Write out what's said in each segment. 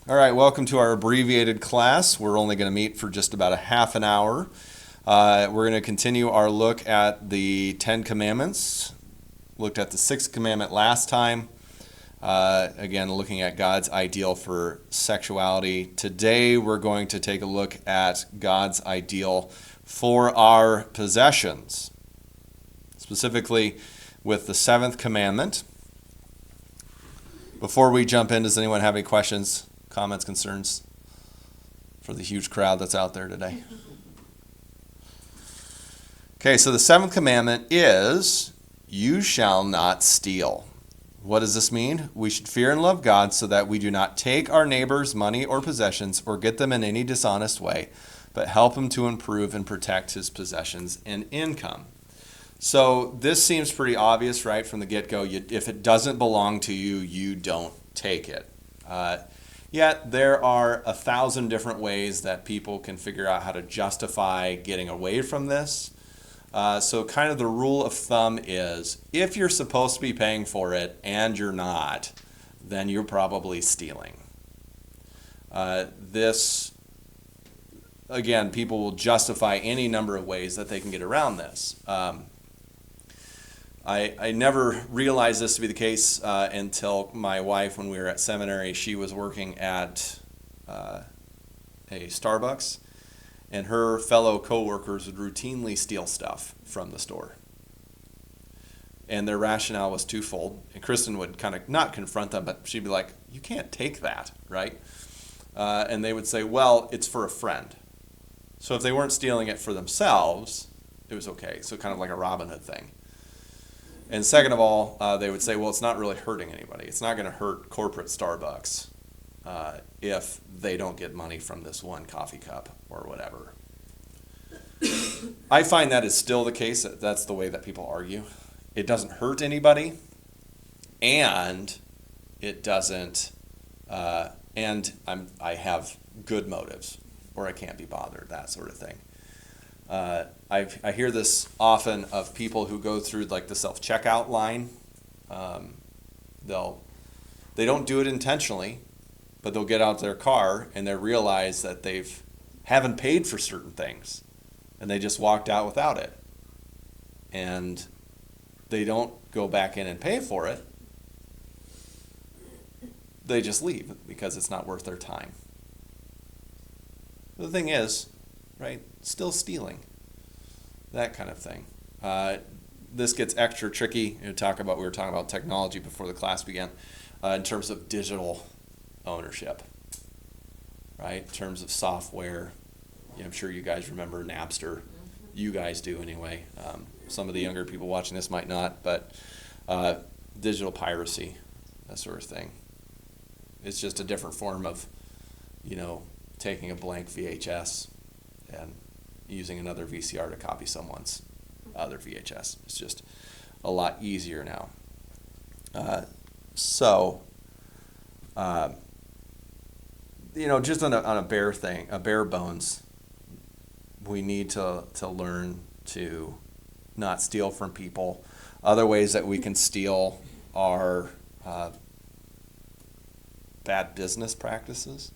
All right, welcome to our abbreviated class. We're only going to meet for just about a half an hour. We're going to continue our look at the Ten Commandments. Looked at the sixth commandment last time. Again, looking at God's ideal for sexuality. Today, we're going to take a look at God's ideal for our possessions, specifically with the seventh commandment. Before we jump in, does anyone have any questions, comments, concerns for the huge crowd that's out there today? Okay, so the seventh commandment is, you shall not steal. What does this mean? We should fear and love God so that we do not take our neighbor's money or possessions or get them in any dishonest way, but help him to improve and protect his possessions and income. So this seems pretty obvious, right, from the get-go. If it doesn't belong to you, you don't take it. Yet there are 1,000 different ways that people can figure out how to justify getting away from this. So kind of the rule of thumb is, if you're supposed to be paying for it and you're not, then you're probably stealing. Again, people will justify any number of ways that they can get around this. I never realized this to be the case until my wife, when we were at seminary, she was working at a Starbucks, and her fellow coworkers would routinely steal stuff from the store. And their rationale was twofold. And Kristen would kind of not confront them, but she'd be like, you can't take that, right? And they would say, well, it's for a friend. So if they weren't stealing it for themselves, it was okay. So kind of like a Robin Hood thing. And second of all, they would say, well, it's not really hurting anybody. It's not going to hurt corporate Starbucks if they don't get money from this one coffee cup or whatever. I find that is still the case. That's the way that people argue. It doesn't hurt anybody, and it doesn't, and I have good motives, or I can't be bothered, that sort of thing. I hear this often of people who go through like the self-checkout line. They don't do it intentionally, but they'll get out their car and they realize that haven't paid for certain things, and they just walked out without it. And they don't go back in and pay for it. They just leave because it's not worth their time. The thing is, right, still stealing, that kind of thing. This gets extra tricky. We were talking about technology before the class began, in terms of digital ownership, right? In terms of software. I'm sure you guys remember Napster. You guys do anyway. Some of the younger people watching this might not, but digital piracy, that sort of thing. It's just a different form of, taking a blank VHS and using another VCR to copy someone's other VHS. It's just a lot easier now. Just on a bare bones, we need to learn to not steal from people. Other ways that we can steal are bad business practices.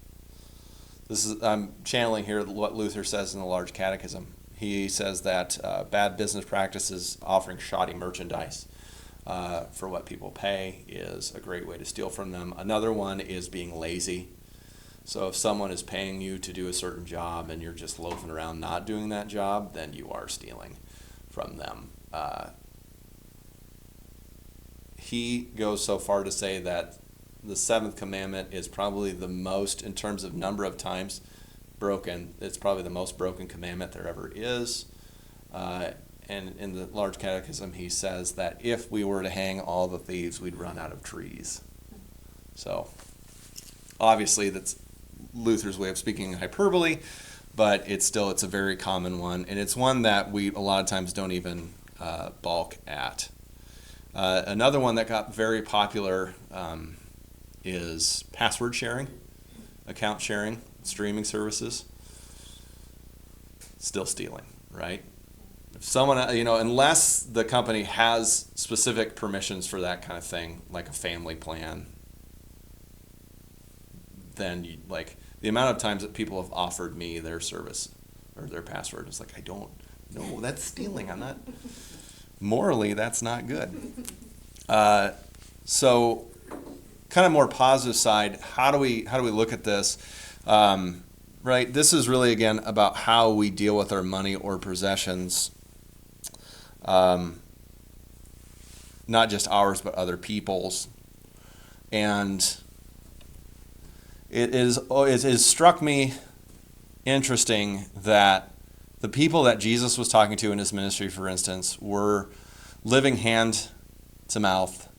I'm channeling here what Luther says in the Large Catechism. He says that bad business practices, offering shoddy merchandise for what people pay, is a great way to steal from them. Another one is being lazy. So if someone is paying you to do a certain job and you're just loafing around not doing that job, then you are stealing from them. He goes so far to say that the seventh commandment is probably the most, in terms of number of times broken, it's probably the most broken commandment there ever is. And in the Large Catechism, he says that if we were to hang all the thieves, we'd run out of trees. So obviously that's Luther's way of speaking in hyperbole, but it's a very common one, and it's one that we a lot of times don't even balk at. Another one that got very popular is password sharing, account sharing, streaming services. Still stealing, right? If someone, unless the company has specific permissions for that kind of thing, like a family plan, then like the amount of times that people have offered me their service or their password, it's like, I don't know, that's stealing. I'm not, morally, that's not good. So kind of more positive side, how do we look at this? Right, this is really, again, about how we deal with our money or possessions, not just ours, but other people's. And it has struck me interesting that the people that Jesus was talking to in his ministry, for instance, were living hand to mouth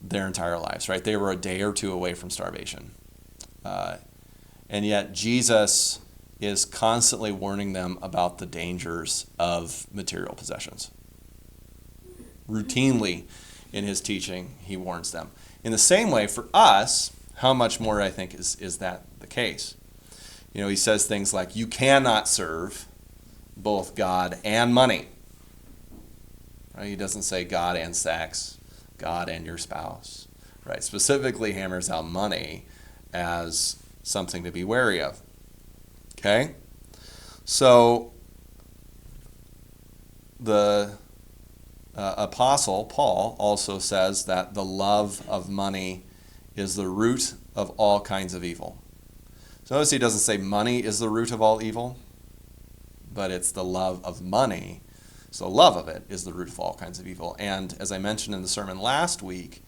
their entire lives, right? They were a day or two away from starvation. And yet Jesus is constantly warning them about the dangers of material possessions. Routinely in his teaching, he warns them. In the same way, for us, how much more, I think, is that the case? You know, he says things like, you cannot serve both God and money. Right? He doesn't say God and sex, God and your spouse. Right? Specifically hammers out money as something to be wary of. Okay? So, the Apostle Paul also says that the love of money is the root of all kinds of evil. So notice he doesn't say money is the root of all evil, but it's the love of money. So the love of it is the root of all kinds of evil. And as I mentioned in the sermon last week,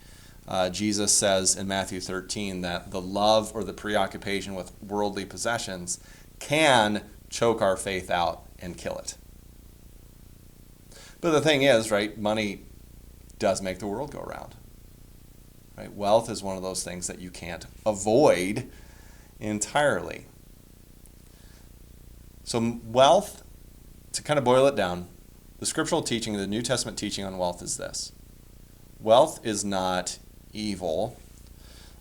Jesus says in Matthew 13 that the love or the preoccupation with worldly possessions can choke our faith out and kill it. But the thing is, right, money does make the world go round. Right? Wealth is one of those things that you can't avoid entirely. So wealth, to kind of boil it down, the scriptural teaching, the New Testament teaching on wealth is this. Wealth is not evil,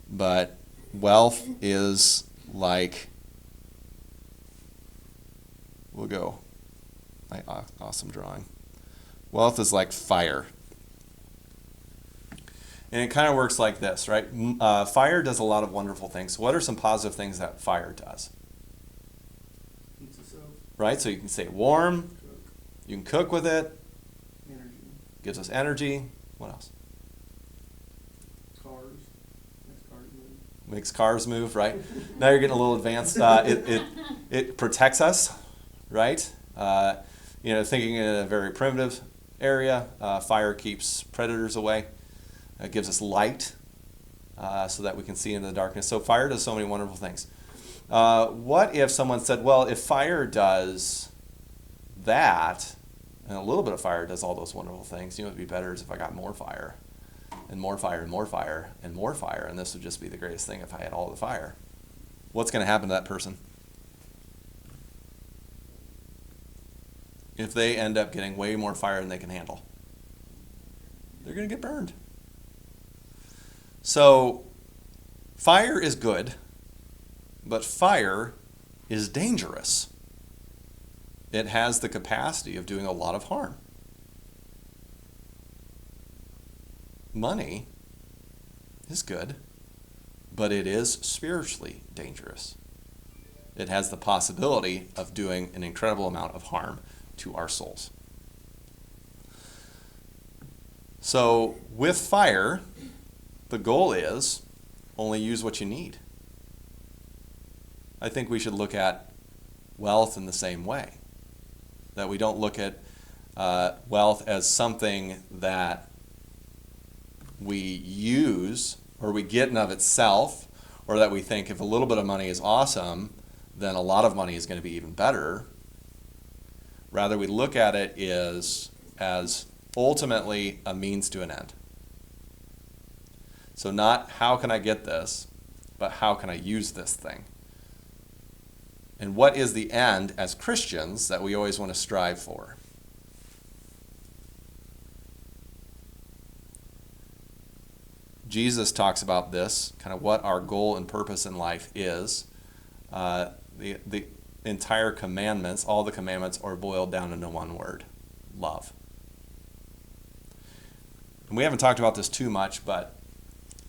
but wealth is like, we'll go, my awesome drawing. Wealth is like fire. And it kind of works like this, right? Fire does a lot of wonderful things. What are some positive things that fire does? Keeps us up. Right? So you can stay warm. Cook. You can cook with it. Energy. Gives us energy. What else? Cars. Makes cars move. Makes cars move, right? Now you're getting a little advanced. It protects us, right? Thinking in a very primitive area, fire keeps predators away. It gives us light so that we can see into the darkness. So fire does so many wonderful things. What if someone said, well, if fire does that, and a little bit of fire does all those wonderful things, you know what would be better is if I got more fire, and more fire, and more fire, and more fire, and this would just be the greatest thing if I had all the fire. What's going to happen to that person? If they end up getting way more fire than they can handle, they're going to get burned. So, fire is good, but fire is dangerous. It has the capacity of doing a lot of harm. Money is good, but it is spiritually dangerous. It has the possibility of doing an incredible amount of harm to our souls. So, with fire, the goal is only use what you need. I think we should look at wealth in the same way. That we don't look at wealth as something that we use or we get in of itself, or that we think if a little bit of money is awesome, then a lot of money is going to be even better. Rather, we look at it as ultimately a means to an end. So not how can I get this, but how can I use this thing? And what is the end as Christians that we always want to strive for? Jesus talks about this, kind of what our goal and purpose in life is. The entire commandments, all the commandments are boiled down into one word: love. And we haven't talked about this too much, but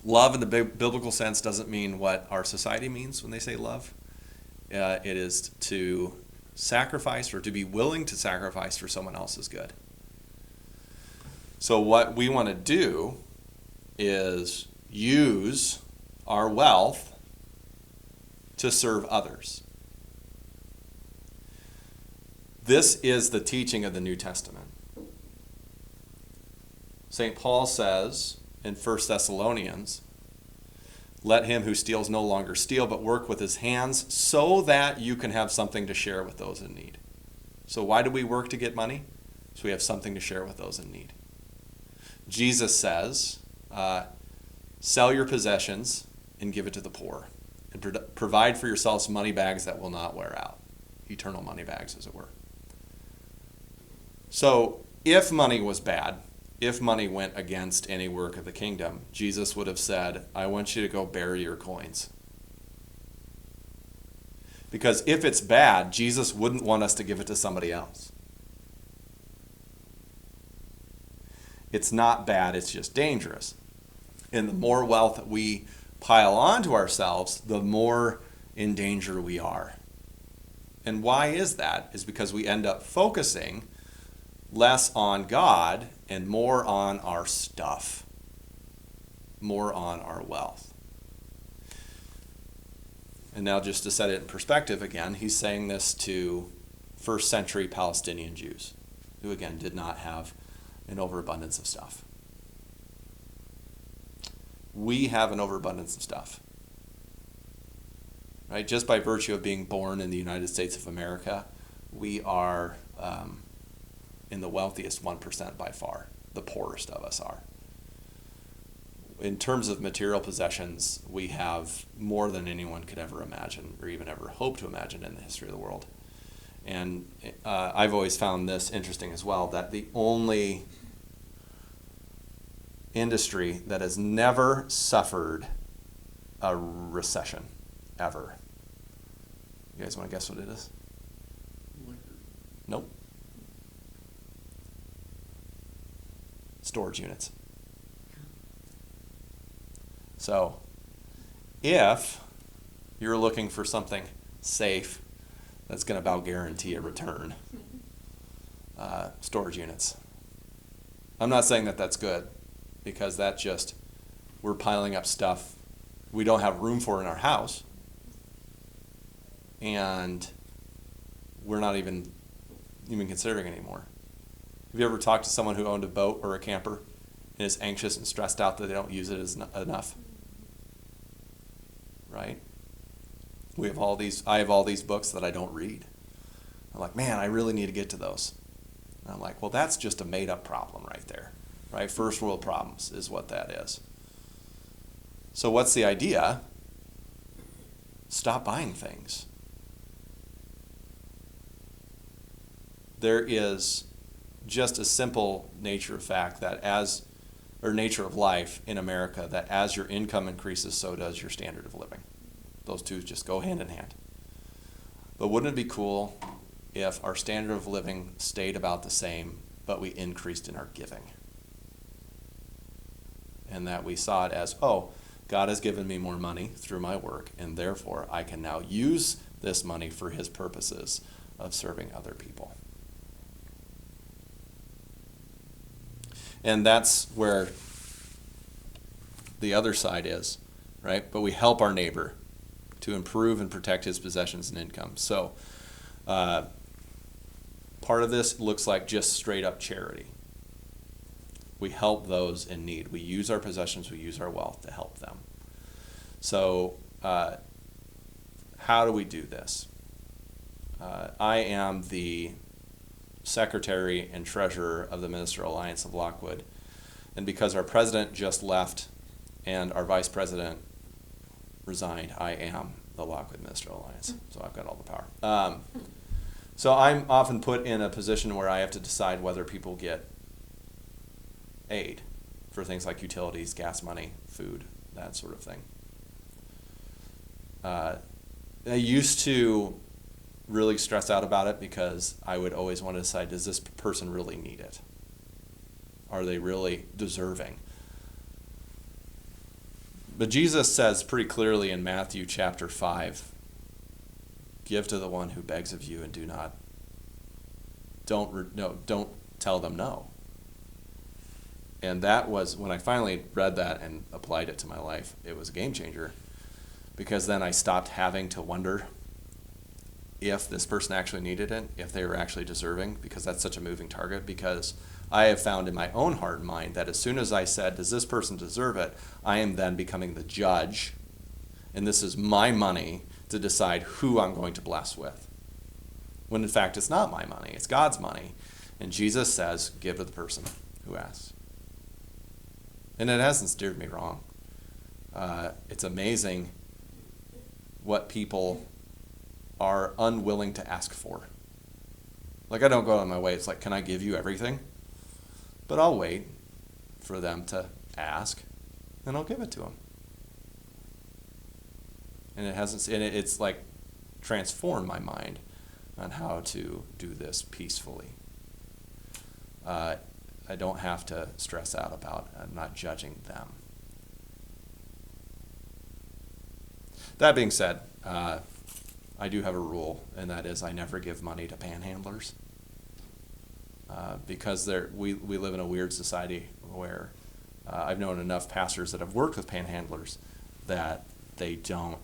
Love in the biblical sense doesn't mean what our society means when they say love. It is to sacrifice or to be willing to sacrifice for someone else's good. So what we want to do is use our wealth to serve others. This is the teaching of the New Testament. St. Paul says in 1 Thessalonians, let him who steals no longer steal, but work with his hands so that you can have something to share with those in need. So why do we work to get money? So we have something to share with those in need. Jesus says, sell your possessions and give it to the poor, and provide for yourselves money bags that will not wear out. Eternal money bags, as it were. So if money was bad, if money went against any work of the kingdom, Jesus would have said, I want you to go bury your coins. Because if it's bad, Jesus wouldn't want us to give it to somebody else. It's not bad, it's just dangerous. And the more wealth that we pile onto ourselves, the more in danger we are. And why is that? Is because we end up focusing less on God and more on our stuff, more on our wealth. And now just to set it in perspective again, he's saying this to first century Palestinian Jews, who again did not have an overabundance of stuff. We have an overabundance of stuff. Right? Just by virtue of being born in the United States of America, we are in the wealthiest 1% by far. The poorest of us are. In terms of material possessions, we have more than anyone could ever imagine or even ever hope to imagine in the history of the world. And I've always found this interesting as well, that the only industry that has never suffered a recession ever. You guys want to guess what it is? Liquor. Nope. Storage units. So, if you're looking for something safe that's going to about guarantee a return, storage units. I'm not saying that that's good, because that just, we're piling up stuff we don't have room for in our house, and we're not even considering anymore. Have you ever talked to someone who owned a boat or a camper and is anxious and stressed out that they don't use it enough? Right? I have all these books that I don't read. I'm like, man, I really need to get to those. And I'm like, well, that's just a made-up problem right there. Right? First world problems is what that is. So what's the idea? Stop buying things. There is just a simple nature of life in America, that as your income increases, so does your standard of living. Those two just go hand in hand. But wouldn't it be cool if our standard of living stayed about the same, but we increased in our giving? And that we saw it as, oh, God has given me more money through my work, and therefore I can now use this money for his purposes of serving other people. And that's where the other side is, right? But we help our neighbor to improve and protect his possessions and income. So part of this looks like just straight up charity. We help those in need. We use our possessions, we use our wealth to help them. So how do we do this? I am the secretary and treasurer of the Ministerial Alliance of Lockwood. And because our president just left and our vice president resigned, I am the Lockwood Ministerial Alliance. So I've got all the power. So I'm often put in a position where I have to decide whether people get aid for things like utilities, gas money, food, that sort of thing. I used to really stress out about it because I would always want to decide, does this person really need it? Are they really deserving? But Jesus says pretty clearly in Matthew chapter 5, give to the one who begs of you and don't tell them no. And that was, when I finally read that and applied it to my life, it was a game changer. Because then I stopped having to wonder if this person actually needed it, if they were actually deserving, because that's such a moving target. Because I have found in my own heart and mind that as soon as I said, does this person deserve it, I am then becoming the judge, and this is my money to decide who I'm going to bless with. When in fact it's not my money, it's God's money. And Jesus says, give to the person who asks. And it hasn't steered me wrong. It's amazing what people are unwilling to ask for. Like, I don't go out of my way. It's like, can I give you everything? But I'll wait for them to ask, and I'll give it to them. And it's like transformed my mind on how to do this peacefully. I don't have to stress out about not judging them. That being said, I do have a rule, and that is I never give money to panhandlers. Because we live in a weird society where I've known enough pastors that have worked with panhandlers that they don't.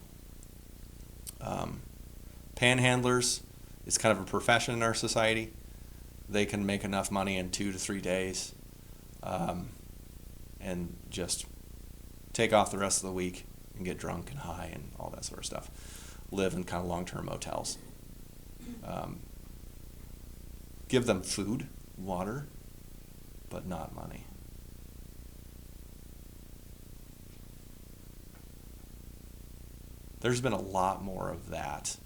Panhandlers is kind of a profession in our society. They can make enough money in 2 to 3 days and just take off the rest of the week and get drunk and high and all that sort of stuff. Live in kind of long-term motels. Give them food, water, but not money. There's been a lot more of that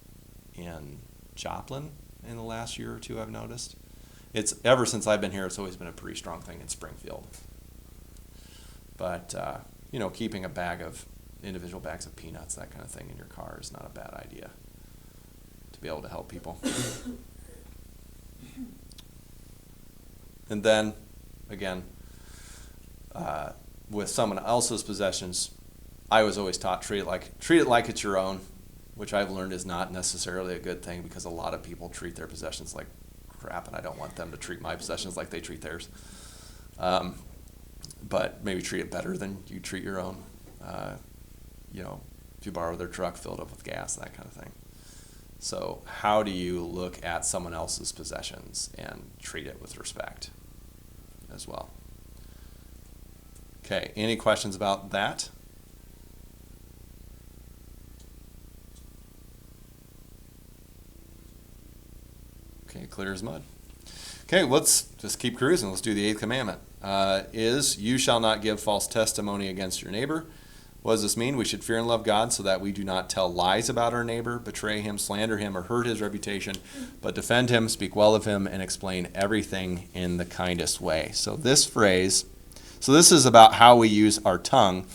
in Joplin in the last year or two, I've noticed. It's ever since I've been here, it's always been a pretty strong thing in Springfield. But, keeping individual bags of peanuts, that kind of thing in your car is not a bad idea to be able to help people. And then, again, with someone else's possessions, I was always taught treat it like it's your own, which I've learned is not necessarily a good thing, because a lot of people treat their possessions like crap, and I don't want them to treat my possessions like they treat theirs. But maybe treat it better than you treat your own. If you borrow their truck, fill it up with gas, that kind of thing. So how do you look at someone else's possessions and treat it with respect as well? Okay, any questions about that? Okay, clear as mud. Okay, let's just keep cruising. Let's do the 8th commandment. Is you shall not give false testimony against your neighbor. What does this mean? We should fear and love God so that we do not tell lies about our neighbor, betray him, slander him, or hurt his reputation, but defend him, speak well of him, and explain everything in the kindest way. So this is about how we use our tongue,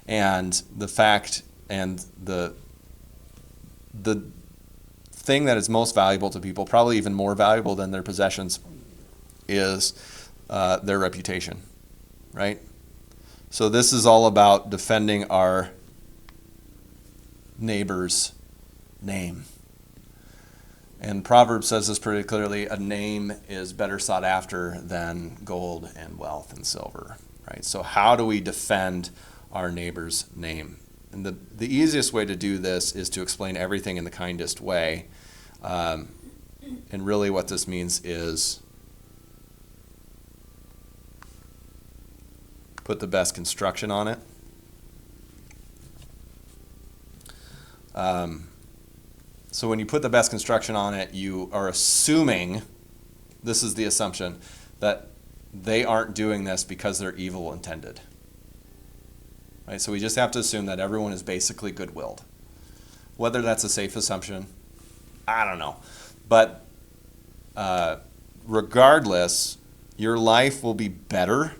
and the fact and the thing that is most valuable to people, probably even more valuable than their possessions, is their reputation, right? So this is all about defending our neighbor's name. And Proverbs says this pretty clearly: a name is better sought after than gold and wealth and silver, right? So how do we defend our neighbor's name? And the easiest way to do this is to explain everything in the kindest way. And really what this means is put the best construction on it. So when you put the best construction on it, you are assuming, this is the assumption, that they aren't doing this because they're evil intended. Right? So we just have to assume that everyone is basically good-willed. Whether that's a safe assumption, I don't know. But regardless, your life will be better,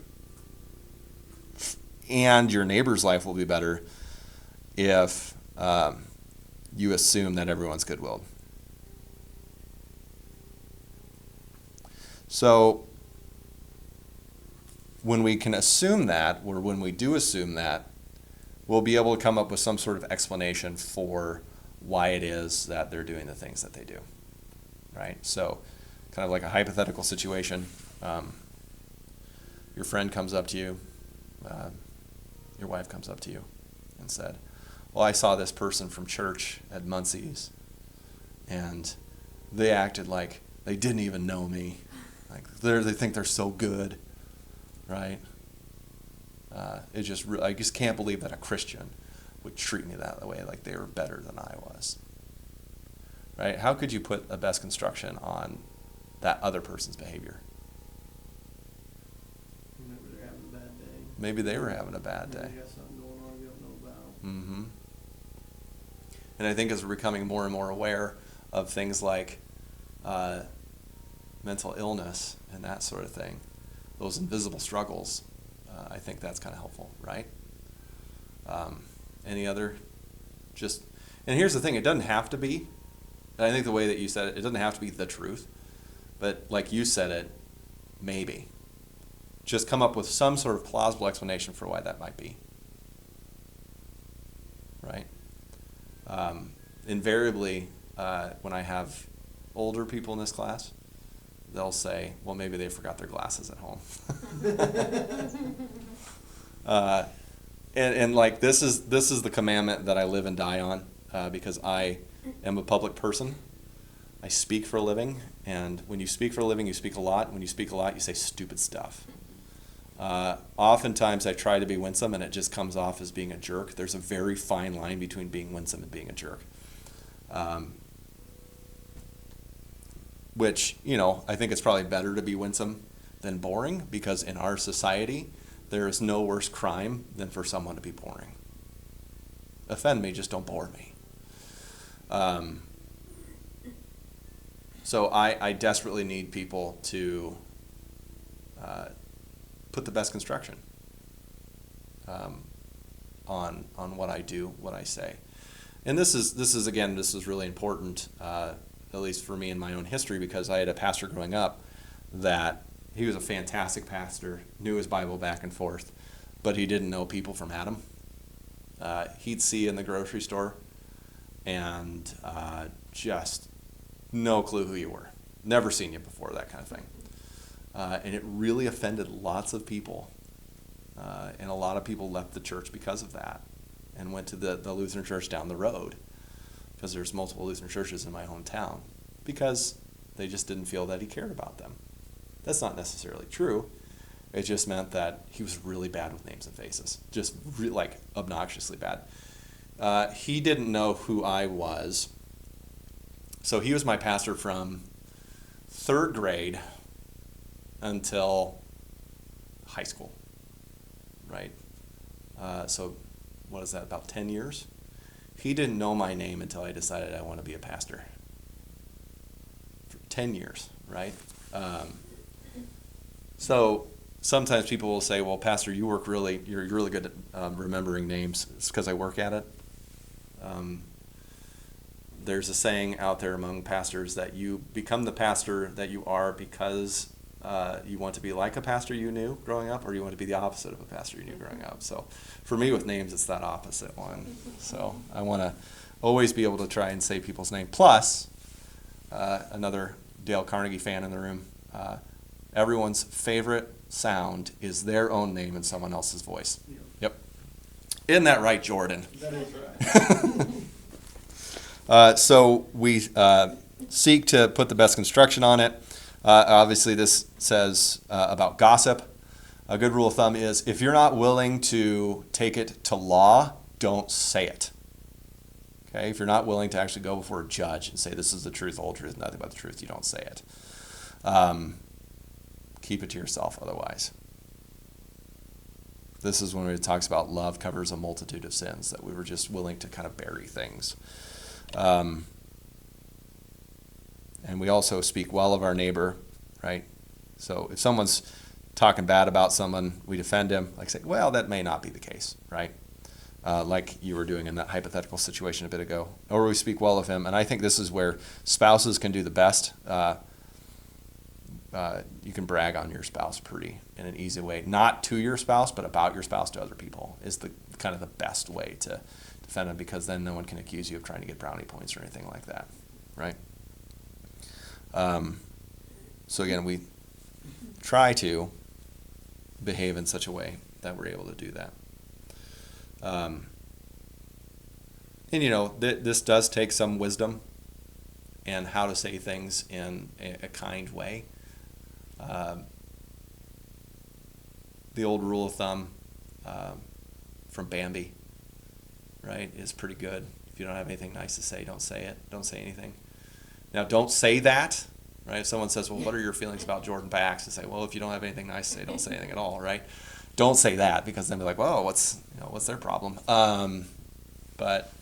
and your neighbor's life will be better if you assume that everyone's good-willed. So when we can assume that, or when we do assume that, will be able to come up with some sort of explanation for why it is that they're doing the things that they do, right? So kind of like a hypothetical situation. Your friend comes up to you, your wife comes up to you and said, well, I saw this person from church at Muncie's, and they acted like they didn't even know me. Like they think they're so good, right? I just can't believe that a Christian would treat me that way, like they were better than I was, right? How could you put a best construction on that other person's behavior? Maybe they're having a bad day. Maybe they were having a bad Maybe day. they got something going on we don't know about. Mm-hmm. And I think as we're becoming more and more aware of things like mental illness and that sort of thing, those invisible struggles, I think that's kind of helpful, right? Any other? And here's the thing, it doesn't have to be. I think the way that you said it doesn't have to be the truth. But like you said it, maybe. Just come up with some sort of plausible explanation for why that might be. Right? Invariably, when I have older people in this class, they'll say, well, maybe they forgot their glasses at home. And like this is the commandment that I live and die on, because I am a public person. I speak for a living, and when you speak for a living, you speak a lot. When you speak a lot, you say stupid stuff. Oftentimes I try to be winsome, and it just comes off as being a jerk. There's a very fine line between being winsome and being a jerk. Which, I think it's probably better to be winsome than boring, because in our society, there is no worse crime than for someone to be boring. Offend me, just don't bore me. So I desperately need people to put the best construction on what I do, what I say. And this is really important, at least for me in my own history, because I had a pastor growing up that he was a fantastic pastor, knew his Bible back and forth, but he didn't know people from Adam. He'd see you in the grocery store and just no clue who you were. Never seen you before, that kind of thing. And it really offended lots of people. And a lot of people left the church because of that and went to the Lutheran church down the road, because there's multiple Lutheran churches in my hometown, because they just didn't feel that he cared about them. That's not necessarily true. It just meant that he was really bad with names and faces, just obnoxiously bad. He didn't know who I was. So he was my pastor from 3rd grade until high school, right? So what is that, about 10 years? He didn't know my name until I decided I want to be a pastor. For 10 years, right? So sometimes people will say, well, Pastor, you're really good at remembering names. It's because I work at it. There's a saying out there among pastors that you become the pastor that you are because you want to be like a pastor you knew growing up, or you want to be the opposite of a pastor you knew growing up. So for me with names, it's that opposite one. So I want to always be able to try and say people's name. Plus, another Dale Carnegie fan in the room, everyone's favorite sound is their own name in someone else's voice. Yeah. Yep. Isn't that right, Jordan? That is right. So we seek to put the best construction on it. Obviously, this says about gossip. A good rule of thumb is if you're not willing to take it to law, don't say it. Okay? If you're not willing to actually go before a judge and say this is the truth, the whole truth, nothing but the truth, you don't say it. Keep it to yourself otherwise. This is when it talks about love covers a multitude of sins, that we were just willing to kind of bury things. And we also speak well of our neighbor, right? So if someone's talking bad about someone, we defend him. Like say, well, that may not be the case, right? Like you were doing in that hypothetical situation a bit ago. Or we speak well of him. And I think this is where spouses can do the best. You can brag on your spouse in an easy way. Not to your spouse, but about your spouse to other people is the kind of the best way to defend them, because then no one can accuse you of trying to get brownie points or anything like that, right? So again, we try to behave in such a way that we're able to do that. And this does take some wisdom and how to say things in a kind way. The old rule of thumb from Bambi, right, is pretty good. If you don't have anything nice to say, don't say it. Don't say anything. Now, don't say that, right? If someone says, well, what are your feelings about Jordan Backs? And say, well, if you don't have anything nice to say, don't say anything at all, right? Don't say that, because then they're like, well, what's their problem? But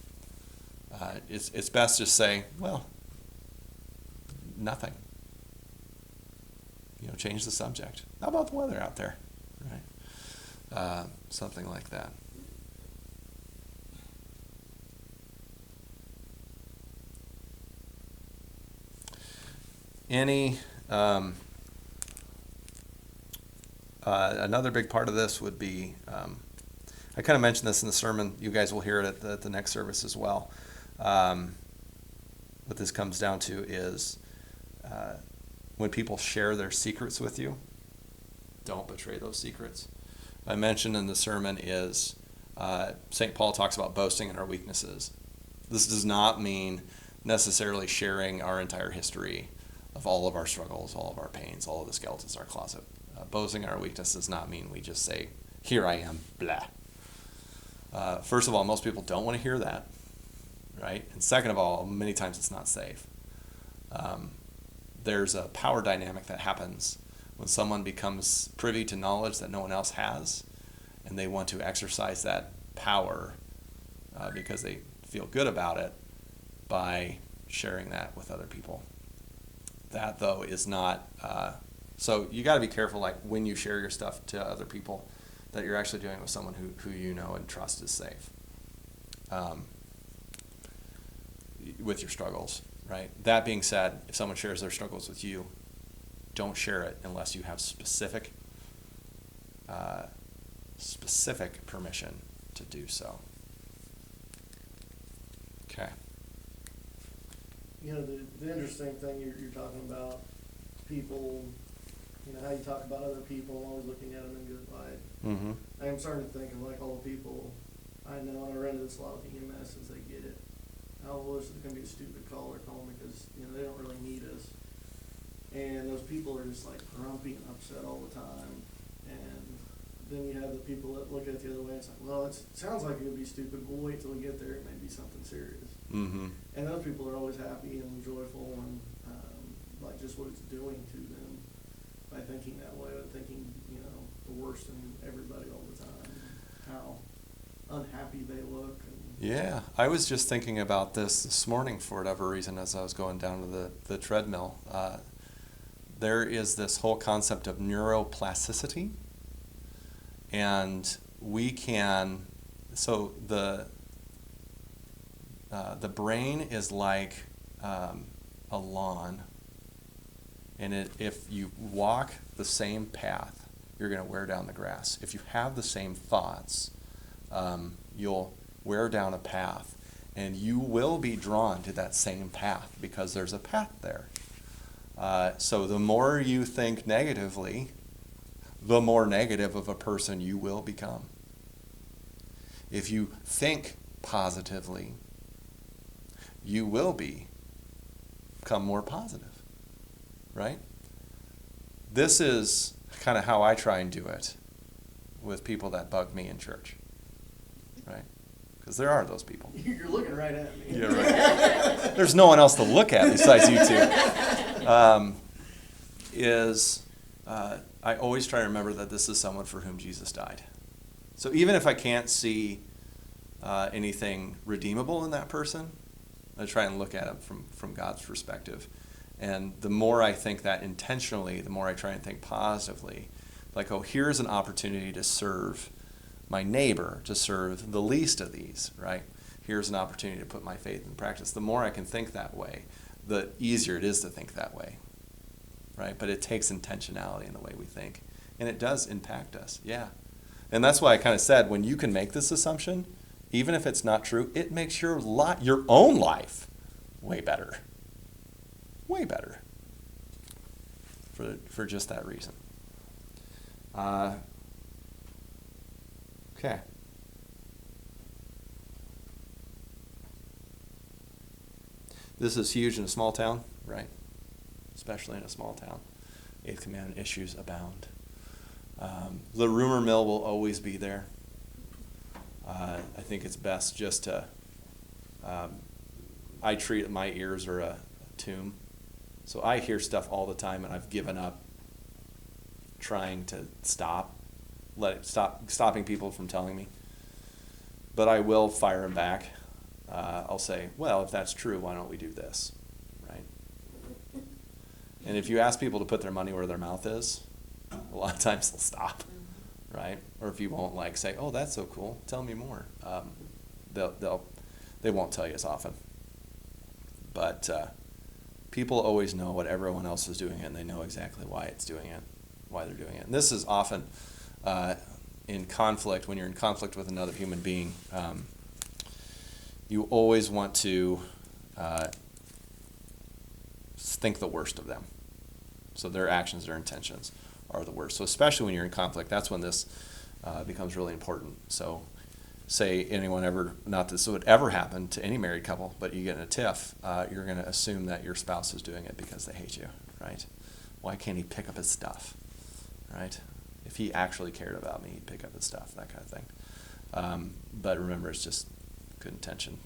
it's best to say, well, nothing. Change the subject. How about the weather out there, right? Something like that. Another big part of this would be, I kind of mentioned this in the sermon. You guys will hear it at the next service as well. What this comes down to is when people share their secrets with you, don't betray those secrets. I mentioned in the sermon is St. Paul talks about boasting in our weaknesses. This does not mean necessarily sharing our entire history of all of our struggles, all of our pains, all of the skeletons in our closet. Boasting in our weakness does not mean we just say, here I am, blah. First of all, most people don't want to hear that, right? And second of all, many times it's not safe. There's a power dynamic that happens when someone becomes privy to knowledge that no one else has, and they want to exercise that power because they feel good about it by sharing that with other people. That, though, is not... so you got to be careful, like when you share your stuff to other people, that you're actually doing it with someone who you know and trust is safe with your struggles, right? That being said, if someone shares their struggles with you, don't share it unless you have specific permission to do so. Okay. The interesting thing you're talking about, people, how you talk about other people, and always looking at them in good light. Mm-hmm. I'm starting to think of like all the people I know, and I run into this a lot with EMS as they get it. Oh, this is going to be a stupid call they're calling because, they don't really need us. And those people are just like grumpy and upset all the time. And then you have the people that look at it the other way and it's like, well, it sounds like it would be stupid. We'll wait till we get there. It may be something serious. Mm-hmm. And those people are always happy and joyful and like just what it's doing to them by thinking that way, and thinking, the worst in everybody all the time, how unhappy they look. Yeah, I was just thinking about this morning for whatever reason as I was going down to the treadmill. There is this whole concept of neuroplasticity, and we can, so the brain is like a lawn, and if you walk the same path, you're going to wear down the grass. If you have the same thoughts, you'll wear down a path, and you will be drawn to that same path because there's a path there. So the more you think negatively, the more negative of a person you will become. If you think positively, you will become more positive, right? This is kind of how I try and do it with people that bug me in church, right? Because there are those people. You're looking right at me. Yeah, right. There's no one else to look at besides you two. I always try to remember that this is someone for whom Jesus died. So even if I can't see anything redeemable in that person, I try and look at it from God's perspective. And the more I think that intentionally, the more I try and think positively. Like, oh, here's an opportunity to serve my neighbor, to serve the least of these, right? Here's an opportunity to put my faith in practice. The more I can think that way, the easier it is to think that way, right? But it takes intentionality in the way we think. And it does impact us, yeah. And that's why I kind of said, when you can make this assumption, even if it's not true, it makes your own life way better. Way better. For just that reason. Okay. This is huge in a small town, right? Especially in a small town. Eighth Commandment issues abound. The rumor mill will always be there. I think it's best just to, I treat my ears are a tomb. So I hear stuff all the time, and I've given up trying to stopping people from telling me. But I will fire them back. I'll say, well, if that's true, why don't we do this, right? And if you ask people to put their money where their mouth is, a lot of times they'll stop, right? Or if you won't say, oh, that's so cool, tell me more. They won't tell you as often. But people always know what everyone else is doing, and they know exactly why they're doing it. And this is often in conflict. When you're in conflict with another human being, you always want to think the worst of them. So their actions, their intentions are the worst. So especially when you're in conflict, that's when this becomes really important. So say anyone ever, not this would ever happen to any married couple, but you get in a tiff, you're going to assume that your spouse is doing it because they hate you, right? Why can't he pick up his stuff, right? If he actually cared about me, he'd pick up his stuff, that kind of thing. But remember, it's just good intention.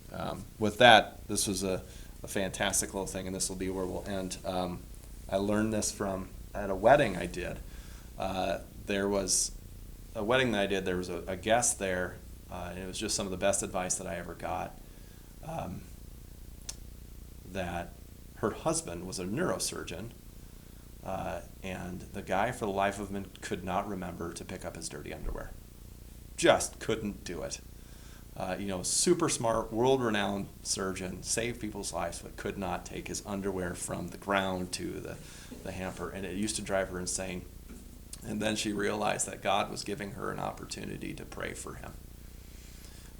With that, this was a fantastic little thing, and this will be where we'll end. I learned this at a wedding I did. There was a wedding that I did, there was a guest there, and it was just some of the best advice that I ever got, that her husband was a neurosurgeon, and the guy, for the life of him, could not remember to pick up his dirty underwear. Just couldn't do it. Super smart, world-renowned surgeon, saved people's lives, but could not take his underwear from the ground to the hamper, and it used to drive her insane. And then she realized that God was giving her an opportunity to pray for him,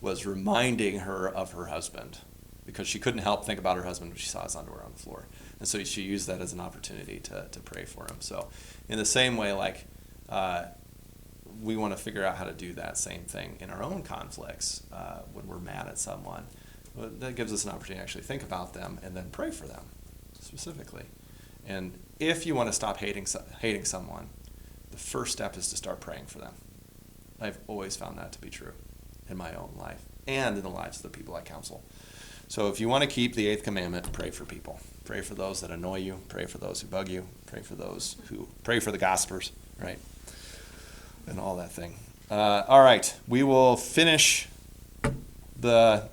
was reminding her of her husband, because she couldn't help think about her husband when she saw his underwear on the floor. And so she used that as an opportunity to pray for him. So in the same way, we want to figure out how to do that same thing in our own conflicts when we're mad at someone. Well, that gives us an opportunity to actually think about them and then pray for them specifically. And if you want to stop hating someone, the first step is to start praying for them. I've always found that to be true in my own life and in the lives of the people I counsel. So if you want to keep the 8th commandment, pray for people. Pray for those that annoy you. Pray for those who bug you. Pray for the gossipers, right? And all that thing. All right, we will finish the